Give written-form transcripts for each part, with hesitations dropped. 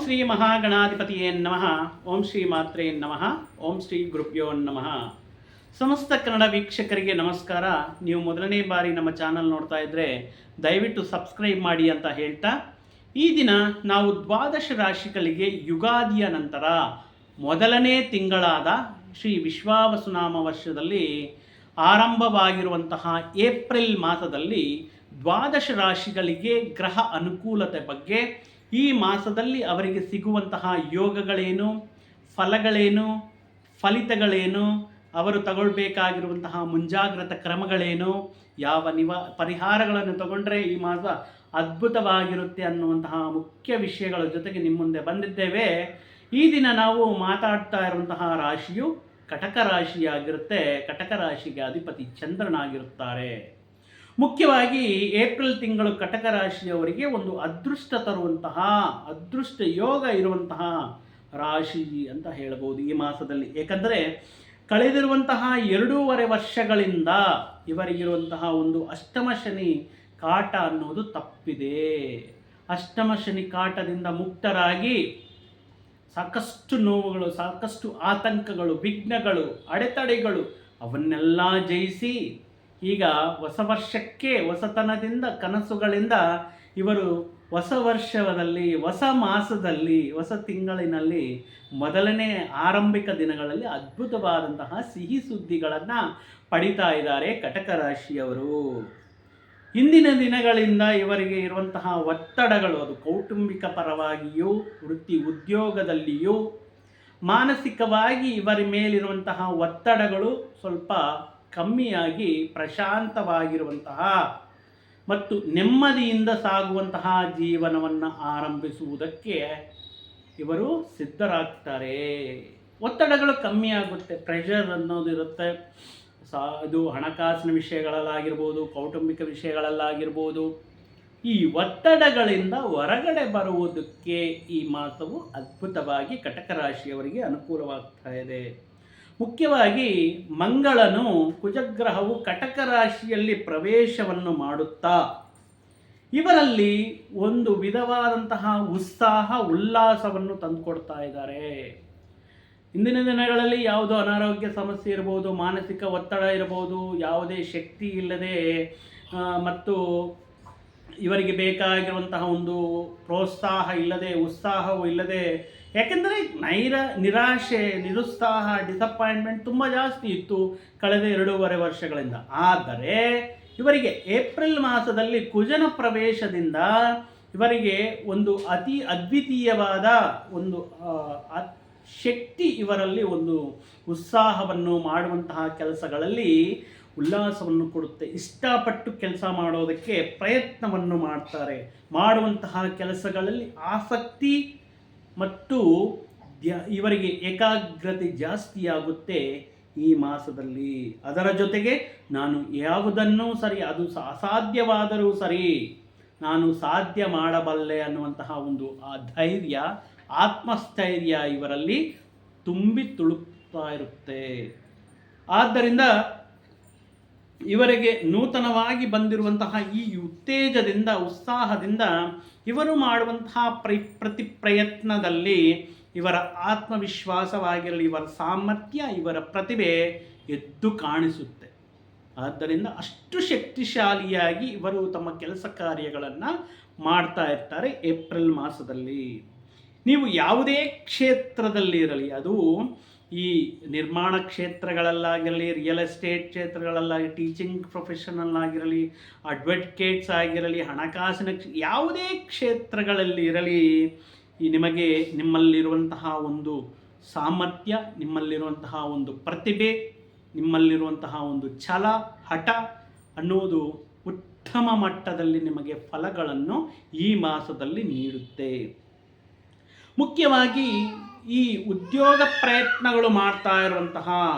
ಶ್ರೀ ಮಹಾಗಣಾಧಿಪತಿಯೇ ನಮಃ. ಓಂ ಶ್ರೀ ಮಾತ್ರೇ ನಮಃ. ಓಂ ಶ್ರೀ ಗುರುಭ್ಯೋ ನಮಃ. ಸಮಸ್ತ ಕನ್ನಡ ವೀಕ್ಷಕರಿಗೆ ನಮಸ್ಕಾರ. ನೀವು ಮೊದಲನೇ ಬಾರಿ ನಮ್ಮ ಚಾನಲ್ ನೋಡ್ತಾ ಇದ್ದರೆ ದಯವಿಟ್ಟು ಸಬ್ಸ್ಕ್ರೈಬ್ ಮಾಡಿ ಅಂತ ಹೇಳ್ತಾ, ಈ ದಿನ ನಾವು ದ್ವಾದಶ ರಾಶಿಗಳಿಗೆ ಯುಗಾದಿಯ ನಂತರ ಮೊದಲನೇ ತಿಂಗಳಾದ ಶ್ರೀ ವಿಶ್ವಾವಸುನಾಮ ವರ್ಷದಲ್ಲಿ ಆರಂಭವಾಗಿರುವಂತಹ ಏಪ್ರಿಲ್ ಮಾಸದಲ್ಲಿ ದ್ವಾದಶ ರಾಶಿಗಳಿಗೆ ಗ್ರಹ ಅನುಕೂಲತೆ ಬಗ್ಗೆ, ಈ ಮಾಸದಲ್ಲಿ ಅವರಿಗೆ ಸಿಗುವಂತಹ ಯೋಗಗಳೇನು, ಫಲಗಳೇನು, ಫಲಿತಗಳೇನು, ಅವರು ತಗೊಳ್ಬೇಕಾಗಿರುವಂತಹ ಮುಂಜಾಗ್ರತಾ ಕ್ರಮಗಳೇನು, ಯಾವ ಪರಿಹಾರಗಳನ್ನು ತಗೊಂಡ್ರೆ ಈ ಮಾಸ ಅದ್ಭುತವಾಗಿರುತ್ತೆ ಅನ್ನುವಂತಹ ಮುಖ್ಯ ವಿಷಯಗಳ ಜೊತೆಗೆ ನಿಮ್ಮ ಮುಂದೆ ಬಂದಿದ್ದೇವೆ. ಈ ದಿನ ನಾವು ಮಾತಾಡ್ತಾ ಇರುವಂತಹ ರಾಶಿಯು ಕಟಕ ರಾಶಿಯಾಗಿರುತ್ತೆ. ಕಟಕ ರಾಶಿಗೆ ಅಧಿಪತಿ ಚಂದ್ರನಾಗಿರುತ್ತಾರೆ. ಮುಖ್ಯವಾಗಿ ಏಪ್ರಿಲ್ ತಿಂಗಳು ಕಟಕ ರಾಶಿಯವರಿಗೆ ಒಂದು ಅದೃಷ್ಟ ತರುವಂತಹ, ಅದೃಷ್ಟ ಯೋಗ ಇರುವಂತಹ ರಾಶಿ ಅಂತ ಹೇಳಬಹುದು ಈ ಮಾಸದಲ್ಲಿ. ಏಕೆಂದರೆ ಕಳೆದಿರುವಂತಹ 2.5 ವರ್ಷಗಳಿಂದ ಇವರಿಗಿರುವಂತಹ ಒಂದು ಅಷ್ಟಮ ಶನಿ ಕಾಟ ಅನ್ನೋದು ತಪ್ಪಿದೆ. ಅಷ್ಟಮ ಶನಿ ಕಾಟದಿಂದ ಮುಕ್ತರಾಗಿ ಸಾಕಷ್ಟು ನೋವುಗಳು, ಸಾಕಷ್ಟು ಆತಂಕಗಳು, ವಿಘ್ನಗಳು, ಅಡೆತಡೆಗಳು ಅವನ್ನೆಲ್ಲ ಜಯಿಸಿ ಈಗ ಹೊಸ ವರ್ಷಕ್ಕೆ ಹೊಸತನದಿಂದ, ಕನಸುಗಳಿಂದ ಇವರು ಹೊಸ ವರ್ಷದಲ್ಲಿ, ಹೊಸ ಮಾಸದಲ್ಲಿ, ಹೊಸ ತಿಂಗಳಿನಲ್ಲಿ ಮೊದಲನೇ ಆರಂಭಿಕ ದಿನಗಳಲ್ಲಿ ಅದ್ಭುತವಾದಂತಹ ಸಿಹಿ ಸುದ್ದಿಗಳನ್ನು ಪಡಿತಾ ಇದ್ದಾರೆ ಕಟಕ ರಾಶಿಯವರು. ಇಂದಿನ ದಿನಗಳಿಂದ ಇವರಿಗೆ ಇರುವಂತಹ ಒತ್ತಡಗಳು, ಅದು ಕೌಟುಂಬಿಕ ಪರವಾಗಿಯೂ, ವೃತ್ತಿ ಉದ್ಯೋಗದಲ್ಲಿಯೂ, ಮಾನಸಿಕವಾಗಿ ಇವರ ಮೇಲಿರುವಂತಹ ಒತ್ತಡಗಳು ಸ್ವಲ್ಪ ಕಮ್ಮಿಯಾಗಿ ಪ್ರಶಾಂತವಾಗಿರುವಂತಹ ಮತ್ತು ನೆಮ್ಮದಿಯಿಂದ ಸಾಗುವಂತಹ ಜೀವನವನ್ನು ಆರಂಭಿಸುವುದಕ್ಕೆ ಇವರು ಸಿದ್ಧರಾಗ್ತಾರೆ. ಒತ್ತಡಗಳು ಕಮ್ಮಿ ಆಗುತ್ತೆ, ಪ್ರೆಷರ್ ಅನ್ನೋದು ಇರುತ್ತೆ. ಇದು ಹಣಕಾಸಿನ ವಿಷಯಗಳಲ್ಲಾಗಿರ್ಬೋದು, ಕೌಟುಂಬಿಕ ವಿಷಯಗಳಲ್ಲಾಗಿರ್ಬೋದು. ಈ ಒತ್ತಡಗಳಿಂದ ಹೊರಗಡೆ ಬರುವುದಕ್ಕೆ ಈ ಮಾಸವು ಅದ್ಭುತವಾಗಿ ಕಟಕ ರಾಶಿಯವರಿಗೆ ಅನುಕೂಲವಾಗ್ತಾ ಇದೆ. ಮುಖ್ಯವಾಗಿ ಮಂಗಳನು, ಕುಜಗ್ರಹವು ಕಟಕ ರಾಶಿಯಲ್ಲಿ ಪ್ರವೇಶವನ್ನು ಮಾಡುತ್ತಾ ಇವರಲ್ಲಿ ಒಂದು ವಿಧವಾದಂತಹ ಉತ್ಸಾಹ, ಉಲ್ಲಾಸವನ್ನು ತಂದುಕೊಡ್ತಾ ಇದ್ದಾರೆ. ಇಂದಿನ ದಿನಗಳಲ್ಲಿ ಯಾವುದೋ ಅನಾರೋಗ್ಯ ಸಮಸ್ಯೆ ಇರ್ಬೋದು, ಮಾನಸಿಕ ಒತ್ತಡ ಇರ್ಬೋದು, ಯಾವುದೇ ಶಕ್ತಿ ಇಲ್ಲದೆ ಮತ್ತು ಇವರಿಗೆ ಬೇಕಾಗಿರುವಂತಹ ಒಂದು ಪ್ರೋತ್ಸಾಹ ಇಲ್ಲದೆ, ಉತ್ಸಾಹವೂ ಇಲ್ಲದೆ, ಯಾಕೆಂದರೆ ನಿರಾಶೆ, ನಿರುತ್ಸಾಹ, ಡಿಸಪಾಯಿಂಟ್ಮೆಂಟ್ ತುಂಬ ಜಾಸ್ತಿ ಇತ್ತು ಕಳೆದ 2.5 ವರ್ಷಗಳಿಂದ. ಆದರೆ ಇವರಿಗೆ ಏಪ್ರಿಲ್ ಮಾಸದಲ್ಲಿ ಕುಜನ ಪ್ರವೇಶದಿಂದ ಇವರಿಗೆ ಒಂದು ಅತಿ ಅದ್ವಿತೀಯವಾದ ಒಂದು ಶಕ್ತಿ, ಇವರಲ್ಲಿ ಒಂದು ಉತ್ಸಾಹವನ್ನು ಮಾಡುವಂತಹ ಕೆಲಸಗಳಲ್ಲಿ ಉಲ್ಲಾಸವನ್ನು ಕೊಡುತ್ತೆ. ಇಷ್ಟಪಟ್ಟು ಕೆಲಸ ಮಾಡೋದಕ್ಕೆ ಪ್ರಯತ್ನವನ್ನು ಮಾಡ್ತಾರೆ. ಮಾಡುವಂತಹ ಕೆಲಸಗಳಲ್ಲಿ ಆಸಕ್ತಿ ಮತ್ತು ಇವರಿಗೆ ಏಕಾಗ್ರತೆ ಜಾಸ್ತಿಯಾಗುತ್ತೆ ಈ ಮಾಸದಲ್ಲಿ. ಅದರ ಜೊತೆಗೆ ನಾನು ಯಾವುದನ್ನೂ ಸರಿ, ಅದು ಅಸಾಧ್ಯವಾದರೂ ಸರಿ, ನಾನು ಸಾಧ್ಯ ಮಾಡಬಲ್ಲೆ ಅನ್ನುವಂತಹ ಒಂದು ಆ ಧೈರ್ಯ, ಆತ್ಮಸ್ಥೈರ್ಯ ಇವರಲ್ಲಿ ತುಂಬಿ ತುಳುಕ್ತಾ ಇರುತ್ತೆ. ಆದ್ದರಿಂದ ಇವರಿಗೆ ನೂತನವಾಗಿ ಬಂದಿರುವಂತಹ ಈ ಉತ್ತೇಜದಿಂದ, ಉತ್ಸಾಹದಿಂದ ಇವರು ಮಾಡುವಂತಹ ಪ್ರತಿ ಪ್ರಯತ್ನದಲ್ಲಿ ಇವರ ಆತ್ಮವಿಶ್ವಾಸವಾಗಿರಲಿ, ಇವರ ಸಾಮರ್ಥ್ಯ, ಇವರ ಪ್ರತಿಭೆ ಎದ್ದು ಕಾಣಿಸುತ್ತೆ. ಆದ್ದರಿಂದ ಅಷ್ಟು ಶಕ್ತಿಶಾಲಿಯಾಗಿ ಇವರು ತಮ್ಮ ಕೆಲಸ ಕಾರ್ಯಗಳನ್ನು ಮಾಡ್ತಾ ಇರ್ತಾರೆ ಏಪ್ರಿಲ್ ಮಾಸದಲ್ಲಿ. ನೀವು ಯಾವುದೇ ಕ್ಷೇತ್ರದಲ್ಲಿ ಇರಲಿ, ಅದು ಈ ನಿರ್ಮಾಣ ಕ್ಷೇತ್ರಗಳಲ್ಲಾಗಿರಲಿ, ರಿಯಲ್ ಎಸ್ಟೇಟ್ ಕ್ಷೇತ್ರಗಳಲ್ಲಾಗಿ, ಟೀಚಿಂಗ್ ಪ್ರೊಫೆಷನಲ್ಲಾಗಿರಲಿ, ಅಡ್ವೊಕೇಟ್ಸ್ ಆಗಿರಲಿ, ಹಣಕಾಸಿನ ಯಾವುದೇ ಕ್ಷೇತ್ರಗಳಲ್ಲಿ ಇರಲಿ, ಈ ನಿಮ್ಮಲ್ಲಿರುವಂತಹ ಒಂದು ಸಾಮರ್ಥ್ಯ, ನಿಮ್ಮಲ್ಲಿರುವಂತಹ ಒಂದು ಪ್ರತಿಭೆ, ನಿಮ್ಮಲ್ಲಿರುವಂತಹ ಒಂದು ಛಲ, ಹಠ ಅನ್ನುವುದು ಉತ್ತಮ ಮಟ್ಟದಲ್ಲಿ ನಿಮಗೆ ಫಲಗಳನ್ನು ಈ ಮಾಸದಲ್ಲಿ ನೀಡುತ್ತೆ. ಮುಖ್ಯವಾಗಿ ಈ ಉದ್ಯೋಗ ಪ್ರಯತ್ನಗಳು ಮಾಡ್ತಾ ಇರುವಂತಹ,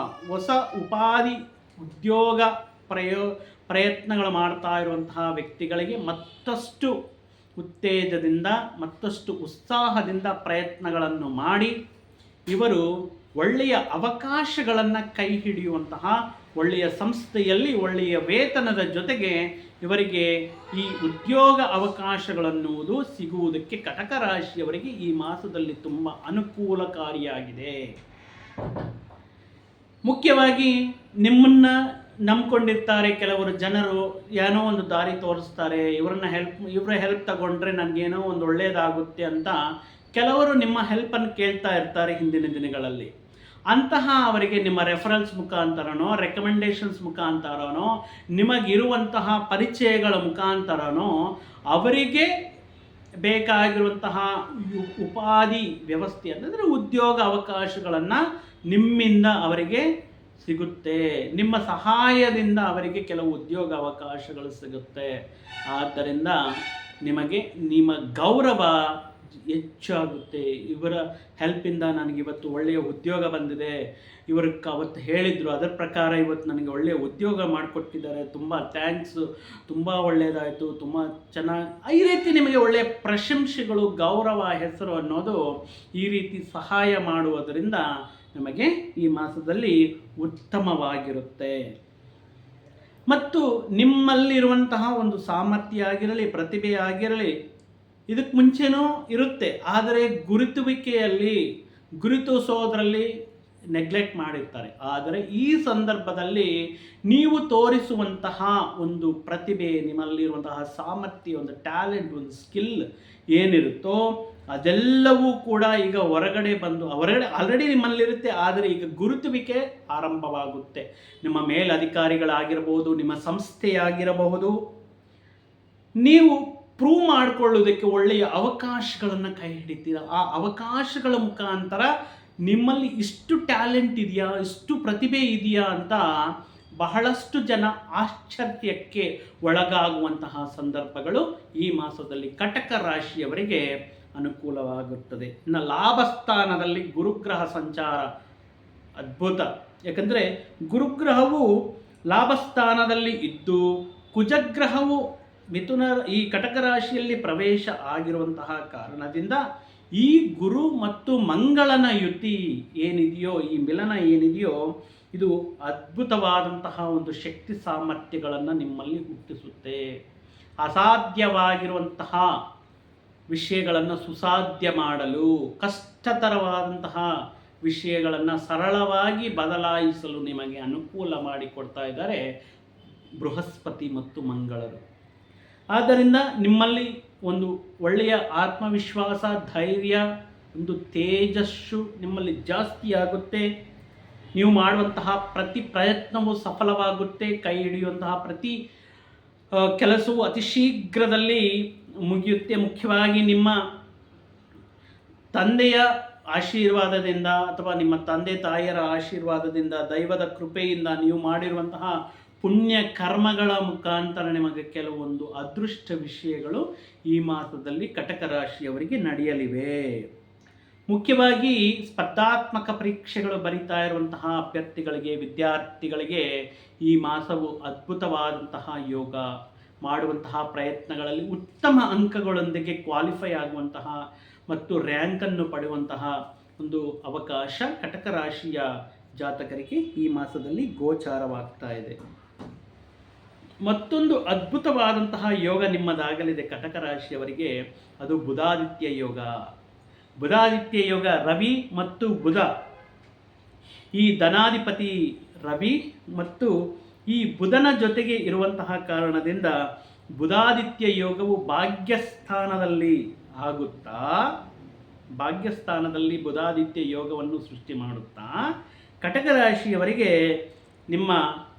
ಹೊಸ ಉಪಾಧಿ ಉದ್ಯೋಗ ಪ್ರಯತ್ನಗಳು ಮಾಡ್ತಾ ಇರುವಂತಹ ವ್ಯಕ್ತಿಗಳಿಗೆ ಮತ್ತಷ್ಟು ಉತ್ತೇಜದಿಂದ, ಮತ್ತಷ್ಟು ಉತ್ಸಾಹದಿಂದ ಪ್ರಯತ್ನಗಳನ್ನು ಮಾಡಿ ಇವರು ಒಳ್ಳೆಯ ಅವಕಾಶಗಳನ್ನು ಕೈ ಹಿಡಿಯುವಂತಹ ಒಳ್ಳೆಯ ಸಂಸ್ಥೆಯಲ್ಲಿ ಒಳ್ಳೆಯ ವೇತನದ ಜೊತೆಗೆ ಇವರಿಗೆ ಈ ಉದ್ಯೋಗ ಅವಕಾಶಗಳನ್ನುವುದು ಸಿಗುವುದಕ್ಕೆ ಕಟಕ ರಾಶಿಯವರಿಗೆ ಈ ಮಾಸದಲ್ಲಿ ತುಂಬ ಅನುಕೂಲಕಾರಿಯಾಗಿದೆ. ಮುಖ್ಯವಾಗಿ ನಿಮ್ಮನ್ನು ನಂಬ್ಕೊಂಡಿರ್ತಾರೆ ಕೆಲವರು ಜನರು, ಏನೋ ಒಂದು ದಾರಿ ತೋರಿಸ್ತಾರೆ, ಇವರ ಹೆಲ್ಪ್ ತಗೊಂಡ್ರೆ ನನಗೇನೋ ಒಂದು ಒಳ್ಳೆಯದಾಗುತ್ತೆ ಅಂತ ಕೆಲವರು ನಿಮ್ಮ ಹೆಲ್ಪನ್ನು ಕೇಳ್ತಾ ಇರ್ತಾರೆ ಹಿಂದಿನ ದಿನಗಳಲ್ಲಿ. ಅಂತಹ ಅವರಿಗೆ ನಿಮ್ಮ ರೆಫರೆನ್ಸ್ ಮುಖಾಂತರನೋ ರೆಕಮೆಂಡೇಶನ್ಸ್ ಮುಖಾಂತರನೋ ನಿಮಗಿರುವಂತಹ ಪರಿಚಯಗಳ ಮುಖಾಂತರನೋ ಅವರಿಗೆ ಬೇಕಾಗಿರುವಂತಹ ಉಪಾಧಿ ವ್ಯವಸ್ಥೆ ಅಂದರೆ ಉದ್ಯೋಗ ಅವಕಾಶಗಳನ್ನು ನಿಮ್ಮಿಂದ ಅವರಿಗೆ ಸಿಗುತ್ತೆ. ನಿಮ್ಮ ಸಹಾಯದಿಂದ ಅವರಿಗೆ ಕೆಲವು ಉದ್ಯೋಗ ಅವಕಾಶಗಳು ಸಿಗುತ್ತೆ. ಆದ್ದರಿಂದ ನಿಮಗೆ ನಿಮ್ಮ ಗೌರವ ಹೆಚ್ಚಾಗುತ್ತೆ. ಇವರ ಹೆಲ್ಪಿಂದ ನನಗಿವತ್ತು ಒಳ್ಳೆಯ ಉದ್ಯೋಗ ಬಂದಿದೆ, ಇವ್ರಿಗೆ ಅವತ್ತು ಹೇಳಿದರು, ಅದರ ಪ್ರಕಾರ ಇವತ್ತು ನನಗೆ ಒಳ್ಳೆಯ ಉದ್ಯೋಗ ಮಾಡಿಕೊಟ್ಟಿದ್ದಾರೆ, ತುಂಬ ಥ್ಯಾಂಕ್ಸು, ತುಂಬ ಒಳ್ಳೆಯದಾಯಿತು, ತುಂಬ ಚೆನ್ನಾಗಿ, ಈ ರೀತಿ ನಿಮಗೆ ಒಳ್ಳೆಯ ಪ್ರಶಂಸೆಗಳು, ಗೌರವ, ಹೆಸರು ಅನ್ನೋದು ಈ ರೀತಿ ಸಹಾಯ ಮಾಡುವುದರಿಂದ ನಿಮಗೆ ಈ ಮಾಸದಲ್ಲಿ ಉತ್ತಮವಾಗಿರುತ್ತೆ. ಮತ್ತು ನಿಮ್ಮಲ್ಲಿರುವಂತಹ ಒಂದು ಸಾಮರ್ಥ್ಯ ಆಗಿರಲಿ, ಪ್ರತಿಭೆ ಆಗಿರಲಿ, ಇದಕ್ಕೆ ಮುಂಚೆನೂ ಇರುತ್ತೆ, ಆದರೆ ಗುರುತಿಸೋದ್ರಲ್ಲಿ ನೆಗ್ಲೆಕ್ಟ್ ಮಾಡಿರ್ತಾರೆ. ಆದರೆ ಈ ಸಂದರ್ಭದಲ್ಲಿ ನೀವು ತೋರಿಸುವಂತಹ ಒಂದು ಪ್ರತಿಭೆ, ನಿಮ್ಮಲ್ಲಿರುವಂತಹ ಸಾಮರ್ಥ್ಯ, ಒಂದು ಟ್ಯಾಲೆಂಟ್, ಒಂದು ಸ್ಕಿಲ್ ಏನಿರುತ್ತೋ ಅದೆಲ್ಲವೂ ಕೂಡ ಈಗ ಹೊರಗಡೆ ಆಲ್ರೆಡಿ ನಿಮ್ಮಲ್ಲಿರುತ್ತೆ, ಆದರೆ ಈಗ ಗುರುತುವಿಕೆ ಆರಂಭವಾಗುತ್ತೆ. ನಿಮ್ಮ ಮೇಲಧಿಕಾರಿಗಳಾಗಿರಬಹುದು, ನಿಮ್ಮ ಸಂಸ್ಥೆಯಾಗಿರಬಹುದು, ನೀವು ಪ್ರೂವ್ ಮಾಡಿಕೊಳ್ಳೋದಕ್ಕೆ ಒಳ್ಳೆಯ ಅವಕಾಶಗಳನ್ನು ಕೈ ಹಿಡಿತೀರ. ಆ ಅವಕಾಶಗಳ ಮುಖಾಂತರ ನಿಮ್ಮಲ್ಲಿ ಇಷ್ಟು ಟ್ಯಾಲೆಂಟ್ ಇದೆಯಾ, ಇಷ್ಟು ಪ್ರತಿಭೆ ಇದೆಯಾ ಅಂತ ಬಹಳಷ್ಟು ಜನ ಆಶ್ಚರ್ಯಕ್ಕೆ ಒಳಗಾಗುವಂತಹ ಸಂದರ್ಭಗಳು ಈ ಮಾಸದಲ್ಲಿ ಕಟಕ ರಾಶಿಯವರಿಗೆ ಅನುಕೂಲವಾಗುತ್ತದೆ. ಇನ್ನು ಲಾಭಸ್ಥಾನದಲ್ಲಿ ಗುರುಗ್ರಹ ಸಂಚಾರ ಅದ್ಭುತ. ಯಾಕಂದರೆ ಗುರುಗ್ರಹವು ಲಾಭಸ್ಥಾನದಲ್ಲಿ ಇದ್ದು ಕುಜಗ್ರಹವು ಈ ಕಟಕ ರಾಶಿಯಲ್ಲಿ ಪ್ರವೇಶ ಆಗಿರುವಂತಹ ಕಾರಣದಿಂದ ಈ ಗುರು ಮತ್ತು ಮಂಗಳನ ಯುತಿ ಏನಿದೆಯೋ, ಈ ಮಿಲನ ಏನಿದೆಯೋ, ಇದು ಅದ್ಭುತವಾದಂತಹ ಒಂದು ಶಕ್ತಿ ಸಾಮರ್ಥ್ಯಗಳನ್ನು ನಿಮ್ಮಲ್ಲಿ ಹುಟ್ಟಿಸುತ್ತೆ. ಅಸಾಧ್ಯವಾಗಿರುವಂತಹ ವಿಷಯಗಳನ್ನು ಸುಸಾಧ್ಯ ಮಾಡಲು, ಕಷ್ಟತರವಾದಂತಹ ವಿಷಯಗಳನ್ನು ಸರಳವಾಗಿ ಬದಲಾಯಿಸಲು ನಿಮಗೆ ಅನುಕೂಲ ಮಾಡಿಕೊಡ್ತಾ ಇದ್ದಾರೆ ಬೃಹಸ್ಪತಿ ಮತ್ತು ಮಂಗಳರು. ಆದ್ದರಿಂದ ನಿಮ್ಮಲ್ಲಿ ಒಂದು ಒಳ್ಳೆಯ ಆತ್ಮವಿಶ್ವಾಸ, ಧೈರ್ಯ, ಒಂದು ತೇಜಸ್ಸು ನಿಮ್ಮಲ್ಲಿ ಜಾಸ್ತಿ ಆಗುತ್ತೆ. ನೀವು ಮಾಡುವಂತಹ ಪ್ರತಿ ಪ್ರಯತ್ನವೂ ಸಫಲವಾಗುತ್ತೆ. ಕೈ ಹಿಡಿಯುವಂತಹ ಪ್ರತಿ ಕೆಲಸವು ಅತಿ ಶೀಘ್ರದಲ್ಲಿ ಮುಗಿಯುತ್ತೆ. ಮುಖ್ಯವಾಗಿ ನಿಮ್ಮ ತಂದೆಯ ಆಶೀರ್ವಾದದಿಂದ ಅಥವಾ ನಿಮ್ಮ ತಂದೆ ತಾಯಿಯರ ಆಶೀರ್ವಾದದಿಂದ, ದೈವದ ಕೃಪೆಯಿಂದ, ನೀವು ಮಾಡಿರುವಂತಹ ಪುಣ್ಯ ಕರ್ಮಗಳ ಮುಖಾಂತರ ನಿಮಗೆ ಕೆಲವೊಂದು ಅದೃಷ್ಟ ವಿಷಯಗಳು ಈ ಮಾಸದಲ್ಲಿ ಕಟಕ ರಾಶಿಯವರಿಗೆ ನಡೆಯಲಿವೆ. ಮುಖ್ಯವಾಗಿ ಸ್ಪರ್ಧಾತ್ಮಕ ಪರೀಕ್ಷೆಗಳು ಬರಿತಾ ಇರುವಂತಹ ಅಭ್ಯರ್ಥಿಗಳಿಗೆ, ವಿದ್ಯಾರ್ಥಿಗಳಿಗೆ ಈ ಮಾಸವು ಅದ್ಭುತವಾದಂತಹ ಯೋಗ. ಮಾಡುವಂತಹ ಪ್ರಯತ್ನಗಳಲ್ಲಿ ಉತ್ತಮ ಅಂಕಗಳೊಂದಿಗೆ ಕ್ವಾಲಿಫೈ ಆಗುವಂತಹ ಮತ್ತು ರ್ಯಾಂಕನ್ನು ಪಡೆಯುವಂತಹ ಒಂದು ಅವಕಾಶ ಕಟಕ ರಾಶಿಯ ಜಾತಕರಿಗೆ ಈ ಮಾಸದಲ್ಲಿ ಗೋಚಾರವಾಗ್ತಾ ಇದೆ. ಮತ್ತೊಂದು ಅದ್ಭುತವಾದಂತಹ ಯೋಗ ನಿಮ್ಮದಾಗಲಿದೆ ಕಟಕ ರಾಶಿಯವರಿಗೆ, ಅದು ಬುಧಾದಿತ್ಯ ಯೋಗ. ಬುಧಾದಿತ್ಯ ಯೋಗ ರವಿ ಮತ್ತು ಬುಧ, ಈ ಧನಾಧಿಪತಿ ರವಿ ಮತ್ತು ಈ ಬುಧನ ಜೊತೆಗೆ ಇರುವಂತಹ ಕಾರಣದಿಂದ ಬುಧಾದಿತ್ಯ ಯೋಗವು ಭಾಗ್ಯಸ್ಥಾನದಲ್ಲಿ ಆಗುತ್ತಾ, ಭಾಗ್ಯಸ್ಥಾನದಲ್ಲಿ ಬುಧಾದಿತ್ಯ ಯೋಗವನ್ನು ಸೃಷ್ಟಿ ಮಾಡುತ್ತಾ ಕಟಕ ರಾಶಿಯವರಿಗೆ ನಿಮ್ಮ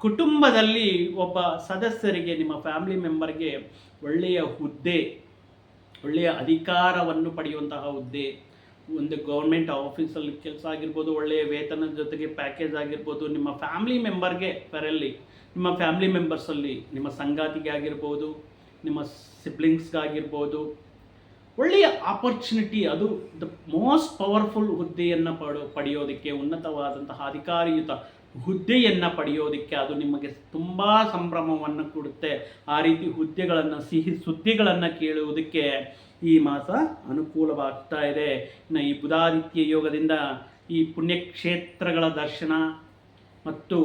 ಕುಟುಂಬದಲ್ಲಿ ಒಬ್ಬ ಸದಸ್ಯರಿಗೆ, ನಿಮ್ಮ ಫ್ಯಾಮಿಲಿ ಮೆಂಬರ್ಗೆ ಒಳ್ಳೆಯ ಹುದ್ದೆ, ಒಳ್ಳೆಯ ಅಧಿಕಾರವನ್ನು ಪಡೆಯುವಂತಹ ಹುದ್ದೆ, ಒಂದು ಗೌರ್ಮೆಂಟ್ ಆಫೀಸಲ್ಲಿ ಕೆಲಸ ಆಗಿರ್ಬೋದು, ಒಳ್ಳೆಯ ವೇತನದ ಜೊತೆಗೆ ಪ್ಯಾಕೇಜ್ ಆಗಿರ್ಬೋದು, ನಿಮ್ಮ ಫ್ಯಾಮಿಲಿ ಮೆಂಬರ್ಗೆ ನಿಮ್ಮ ಫ್ಯಾಮಿಲಿ ಮೆಂಬರ್ಸಲ್ಲಿ ನಿಮ್ಮ ಸಂಗಾತಿಗೆ ಆಗಿರ್ಬೋದು, ನಿಮ್ಮ ಸಿಬ್ಲಿಂಗ್ಸ್ಗಾಗಿರ್ಬೋದು, ಒಳ್ಳೆಯ ಆಪರ್ಚುನಿಟಿ, ಅದು ದ ಮೋಸ್ಟ್ ಪವರ್ಫುಲ್ ಹುದ್ದೆಯನ್ನು ಪಡೆಯೋದಕ್ಕೆ, ಉನ್ನತವಾದಂತಹ ಅಧಿಕಾರಿಯುತ ಹುದ್ದೆಯನ್ನು ಪಡೆಯೋದಕ್ಕೆ ಅದು ನಿಮಗೆ ತುಂಬ ಸಂಭ್ರಮವನ್ನು ಕೊಡುತ್ತೆ. ಆ ರೀತಿ ಹುದ್ದೆಗಳನ್ನು, ಸಿಹಿ ಸುದ್ದಿಗಳನ್ನು ಕೇಳುವುದಕ್ಕೆ ಈ ಮಾಸ ಅನುಕೂಲವಾಗ್ತಾ ಇದೆ. ಇನ್ನು ಈ ಬುಧಾದಿತ್ಯ ಯೋಗದಿಂದ ಈ ಪುಣ್ಯಕ್ಷೇತ್ರಗಳ ದರ್ಶನ ಮತ್ತು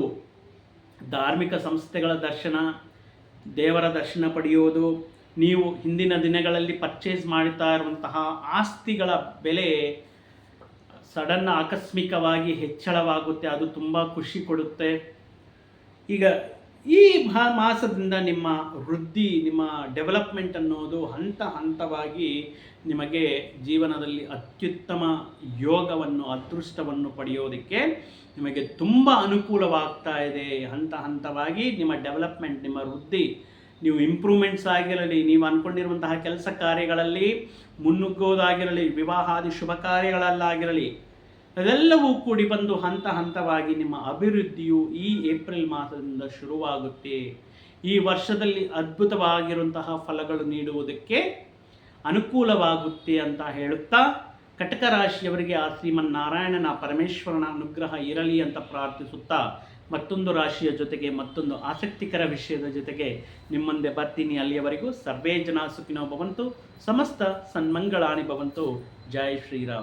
ಧಾರ್ಮಿಕ ಸಂಸ್ಥೆಗಳ ದರ್ಶನ, ದೇವರ ದರ್ಶನ ಪಡೆಯೋದು, ನೀವು ಹಿಂದಿನ ದಿನಗಳಲ್ಲಿ ಪರ್ಚೇಸ್ ಮಾಡ್ತಾ ಇರುವಂತಹ ಆಸ್ತಿಗಳ ಬೆಲೆ ಸಡನ್ ಆಕಸ್ಮಿಕವಾಗಿ ಹೆಚ್ಚಳವಾಗುತ್ತೆ, ಅದು ತುಂಬ ಖುಷಿ ಕೊಡುತ್ತೆ. ಈಗ ಈ ಮಾಸದಿಂದ ನಿಮ್ಮ ವೃದ್ಧಿ, ನಿಮ್ಮ ಡೆವಲಪ್ಮೆಂಟ್ ಅನ್ನೋದು ಹಂತ ಹಂತವಾಗಿ ನಿಮಗೆ ಜೀವನದಲ್ಲಿ ಅತ್ಯುತ್ತಮ ಯೋಗವನ್ನು, ಅದೃಷ್ಟವನ್ನು ಪಡೆಯೋದಕ್ಕೆ ನಿಮಗೆ ತುಂಬ ಅನುಕೂಲವಾಗ್ತಾ ಇದೆ. ಹಂತ ಹಂತವಾಗಿ ನಿಮ್ಮ ಡೆವಲಪ್ಮೆಂಟ್, ನಿಮ್ಮ ವೃದ್ಧಿ, ನೀವು ಇಂಪ್ರೂವ್ಮೆಂಟ್ಸ್ ಆಗಿರಲಿ, ನೀವು ಅಂದ್ಕೊಂಡಿರುವಂತಹ ಕೆಲಸ ಕಾರ್ಯಗಳಲ್ಲಿ ಮುನ್ನುಗ್ಗೋದಾಗಿರಲಿ, ವಿವಾಹಾದಿ ಶುಭ ಕಾರ್ಯಗಳಲ್ಲಾಗಿರಲಿ, ಅದೆಲ್ಲವೂ ಕೂಡಿ ಬಂದು ಹಂತ ಹಂತವಾಗಿ ನಿಮ್ಮ ಅಭಿವೃದ್ಧಿಯು ಈ ಏಪ್ರಿಲ್ ಮಾಸದಿಂದ ಶುರುವಾಗುತ್ತೆ. ಈ ವರ್ಷದಲ್ಲಿ ಅದ್ಭುತವಾಗಿರುವಂತಹ ಫಲಗಳು ನೀಡುವುದಕ್ಕೆ ಅನುಕೂಲವಾಗುತ್ತೆ ಅಂತ ಹೇಳುತ್ತಾ, ಕಟಕ ರಾಶಿಯವರಿಗೆ ಆ ಶ್ರೀಮನ್ನಾರಾಯಣನ ಪರಮೇಶ್ವರನ ಅನುಗ್ರಹ ಇರಲಿ ಅಂತ ಪ್ರಾರ್ಥಿಸುತ್ತಾ, ಮತ್ತೊಂದು ರಾಶಿಯ ಜೊತೆಗೆ ಮತ್ತೊಂದು ಆಸಕ್ತಿಕರ ವಿಷಯದ ಜೊತೆಗೆ ನಿಮ್ಮ ಮುಂದೆ ಬರ್ತೀನಿ. ಅಲ್ಲಿಯವರೆಗೂ ಸರ್ವೇ ಜನ ಸುಖಿನೋ ಭವಂತು, ಸಮಸ್ತ ಸನ್ಮಂಗಳಾನಿ ಭವಂತು. ಜೈ ಶ್ರೀರಾಮ್.